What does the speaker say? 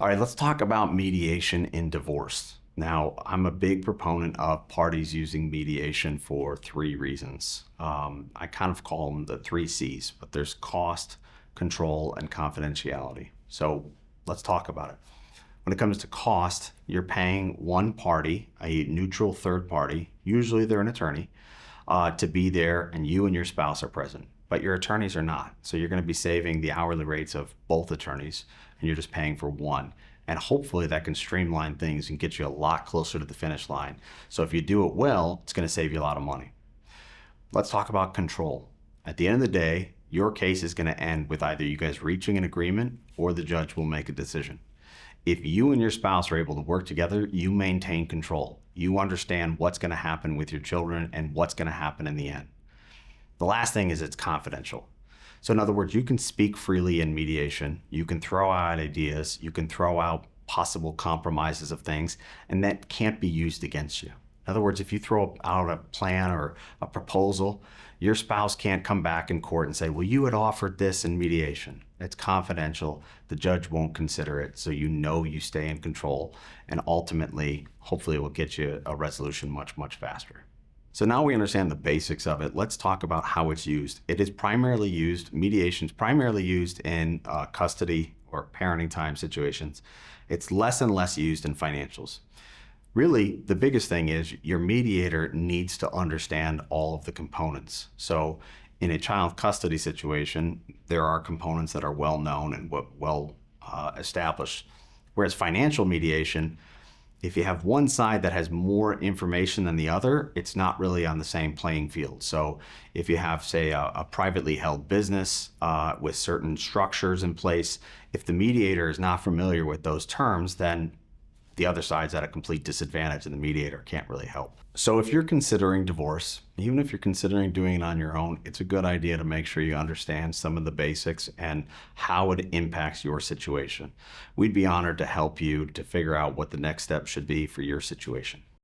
All right, let's talk about mediation in divorce. Now, I'm a big proponent of parties using mediation for three reasons. I kind of call them the three C's, but there's cost, control, and confidentiality. So let's talk about it. When it comes to cost, you're paying one party, a neutral third party, usually they're an attorney, to be there, and you and your spouse are present. But your attorneys are not. So you're going to be saving the hourly rates of both attorneys, and you're just paying for one. And hopefully that can streamline things and get you a lot closer to the finish line. So if you do it well, it's going to save you a lot of money. Let's talk about control. At the end of the day, your case is going to end with either you guys reaching an agreement or the judge will make a decision. If you and your spouse are able to work together, you maintain control. You understand what's going to happen with your children and what's going to happen in the end. The last thing is it's confidential. So in other words, you can speak freely in mediation. You can throw out ideas. You can throw out possible compromises of things, and that can't be used against you. In other words, if you throw out a plan or a proposal, your spouse can't come back in court and say, well, you had offered this in mediation. It's confidential. The judge won't consider it, so you know you stay in control, and ultimately, hopefully it will get you a resolution much, much faster. So now we understand the basics of it. Let's talk about how it's used. It is primarily used, mediation is primarily used in custody or parenting time situations. It's less and less used in financials. Really, the biggest thing is your mediator needs to understand all of the components. So in a child custody situation, there are components that are well known and well established. Whereas financial mediation, if you have one side that has more information than the other, it's not really on the same playing field. So if you have, say, a privately held business with certain structures in place, if the mediator is not familiar with those terms, then the other side's at a complete disadvantage and the mediator can't really help. So if you're considering divorce, even if you're considering doing it on your own, it's a good idea to make sure you understand some of the basics and how it impacts your situation. We'd be honored to help you to figure out what the next step should be for your situation.